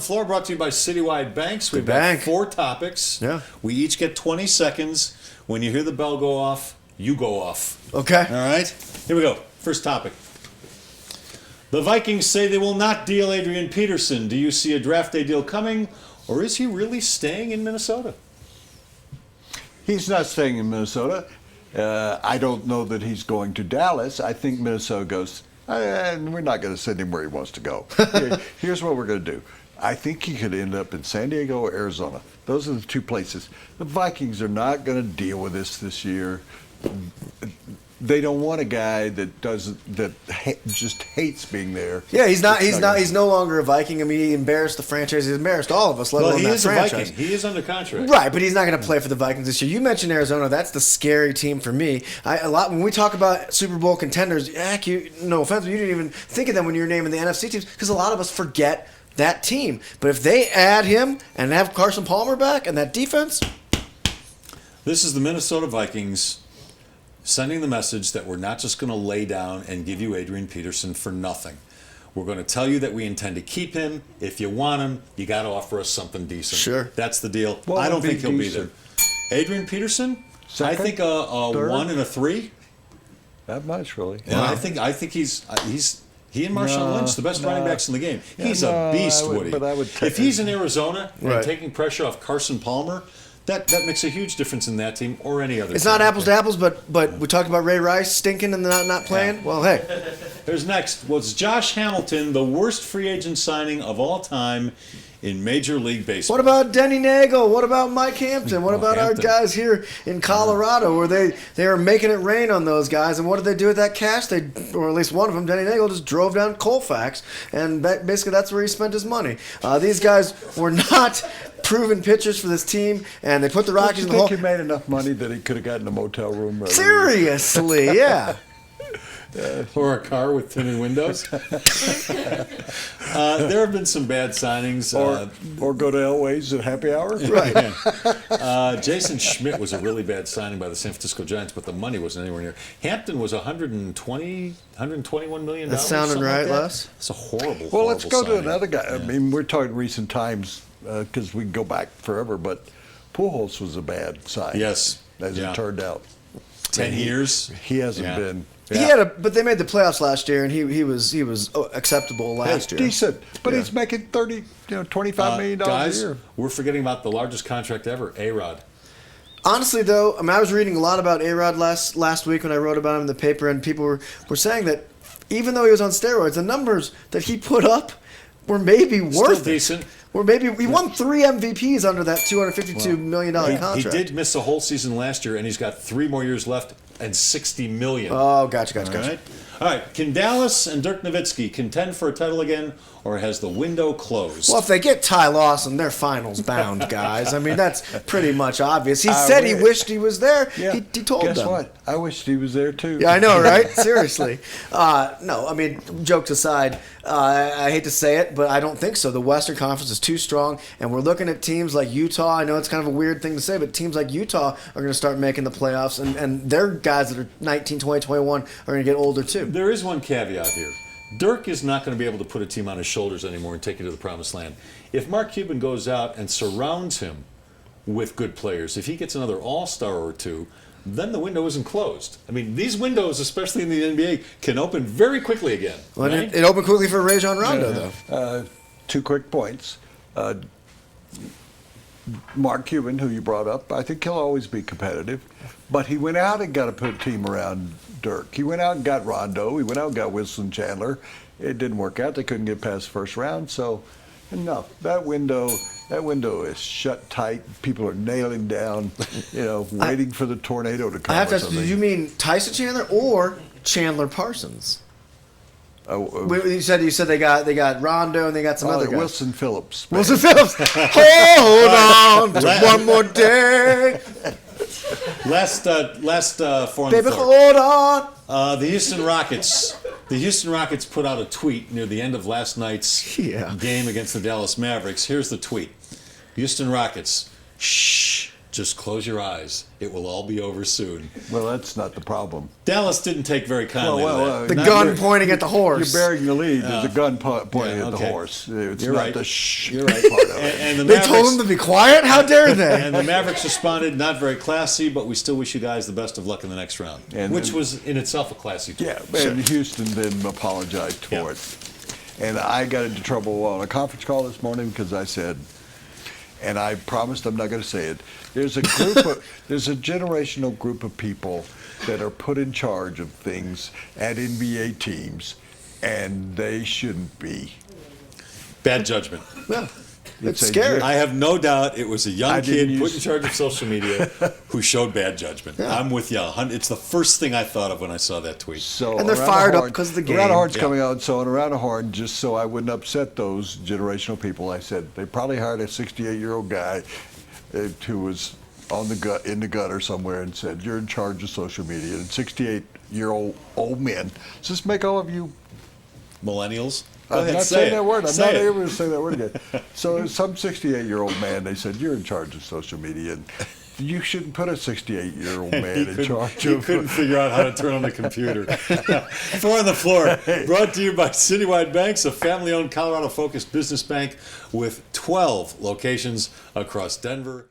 Floor brought to you by Citywide Banks. We've got 4 topics. Yeah. We each get 20 seconds. When you hear the bell go off, you go off. Okay. All right? Here we go. First topic. The Vikings say they will not deal Adrian Peterson. Do you see a draft day deal coming, or is he really staying in Minnesota? He's not staying in Minnesota. I don't know that he's going to Dallas. I think Minnesota goes, and we're not going to send him where he wants to go. Here's what we're going to do. I think he could end up in San Diego or Arizona. Those are the 2 places. The Vikings are not going to deal with this year. They don't want a guy that just hates being there. Yeah, he's no longer a Viking. I mean, he embarrassed the franchise. He's embarrassed all of us, let alone that franchise. He is a Viking. He is under contract. Right, but he's not going to play for the Vikings this year. You mentioned Arizona. That's the scary team for me. When we talk about Super Bowl contenders, no offense, but you didn't even think of them when you were naming the NFC teams because a lot of us forget that team. But if they add him and have Carson Palmer back and that defense. This is the Minnesota Vikings sending the message that we're not just going to lay down and give you Adrian Peterson for nothing. We're going to tell you that we intend to keep him. If you want him, you got to offer us something decent. Sure. That's the deal. What I don't would think be he'll decent? be there. Adrian Peterson? Second? I think a Third? 1 and a 3. That much, really. Yeah, Wow. I think he and Marshawn Lynch, the best running backs in the game. He's a beast, Woody. But I would if he's in Arizona and Right. taking pressure off Carson Palmer, that makes a huge difference in that team or any other It's team. not apples to apples, but we talked about Ray Rice stinking and not playing. Yeah. Well, hey. Here's next. Was Josh Hamilton the worst free agent signing of all time in Major League Baseball? What about Denny Nagel? What about Mike Hampton? What about Hampton. our guys here in Colorado where they are making it rain on those guys? And what did they do with that cash? Or at least one of them, Denny Nagel, just drove down Colfax. And basically that's where he spent his money. These guys were not proven pitchers for this team, and they put the Rockies in the hole. I think he made enough money that he could have gotten a motel room. Seriously, yeah. Or a car with tinted windows. There have been some bad signings. Or go to Elway's at happy hour. Right. Jason Schmidt was a really bad signing by the San Francisco Giants, but the money wasn't anywhere near. Hampton was $121 million. That sounded right, Les? It's a horrible. Well, let's go signing. to another guy. Yeah. I mean, we're talking recent times because we can go back forever, but Pujols was a bad sign. Yes. As it turned out. 10 years. He hasn't been. But they made the playoffs last year, and he was acceptable last year. Decent, but he's making $25 million guys, a year. We're forgetting about the largest contract ever, A-Rod. Honestly, though, I mean, I was reading a lot about A-Rod last week when I wrote about him in the paper, and people were saying that even though he was on steroids, the numbers that he put up were maybe worth Still decent. Or maybe he won 3 MVPs under that $252 million contract. He did miss a whole season last year, and he's got 3 more years left and $60 million. Oh, gotcha. All right. Can Dallas and Dirk Nowitzki contend for a title again, or has the window closed? Well, if they get Ty Lawson, they're finals bound, guys. I mean, that's pretty much obvious. He said he wished he was there. Yeah. He told them. Guess what? I wished he was there too. Yeah, I know, right? Seriously. No, I mean, jokes aside, I hate to say it, but I don't think so. The Western Conference is too strong, and we're looking at teams like Utah. I know it's kind of a weird thing to say, but teams like Utah are going to start making the playoffs, and their guys that are 19, 20, 21 are going to get older too. There is one caveat here. Dirk is not going to be able to put a team on his shoulders anymore and take it to the promised land. If Mark Cuban goes out and surrounds him with good players, if he gets another all-star or two, then the window isn't closed. I mean, these windows, especially in the NBA, can open very quickly again. Well, right? it opened quickly for Rajon Rondo, though. 2 quick points. Mark Cuban, who you brought up, I think he'll always be competitive, but he went out and got a put team around Dirk. He went out and got Rondo. He went out and got Wilson Chandler. It didn't work out. They couldn't get past the first round. So, no, that window is shut tight. People are nailing down, waiting for the tornado to come. I have to ask, did you mean Tyson Chandler or Chandler Parsons? You said they got Rondo and they got some other guys. Wilson Phillips. Wilson Phillips. Hold on to one more day. Last four on Baby, the floor. hold on. The Houston Rockets. The Houston Rockets put out a tweet near the end of last night's game against the Dallas Mavericks. Here's the tweet. Houston Rockets. Shh. Just close your eyes. It will all be over soon. Well, that's not the problem. Dallas didn't take very kindly to that. The Not gun very- pointing at the horse. You're bearing the lead. There's a gun pointing Yeah, at the okay. horse. It's You're not right. the shh You're right. part of it. And the They Mavericks, told him to be quiet? How dare they? and the Mavericks responded, not very classy, but we still wish you guys the best of luck in the next round, And- which was in itself a classy tweet. Yeah, and Houston then apologized for Yeah. it. And I got into trouble on a conference call this morning because I said, and I promised I'm not going to say it, there's there's a generational group of people that are put in charge of things at NBA teams, and they shouldn't be. Bad judgment. Yeah. It's a scary. I have no doubt it was a young I didn't kid put in use- charge of social media who showed bad judgment. Yeah. I'm with you. It's the first thing I thought of when I saw that tweet. So And they're Around fired the up Horn- 'cause of the Around the game. Horn's Yeah. coming out, so on Around the Horn, just so I wouldn't upset those generational people, I said they probably hired a 68-year-old guy who was in the gutter somewhere and said, you're in charge of social media. And 68-year-old men, does this make all of you? Millennials? Go I'm ahead, not say saying it. that word. I'm Say not it. able to say that word again. So some 68-year-old man, they said, you're in charge of social media. And you shouldn't put a 68-year-old man in charge He of couldn't figure out how to turn on the computer. Four on the floor, brought to you by Citywide Banks, a family-owned Colorado-focused business bank with 12 locations across Denver.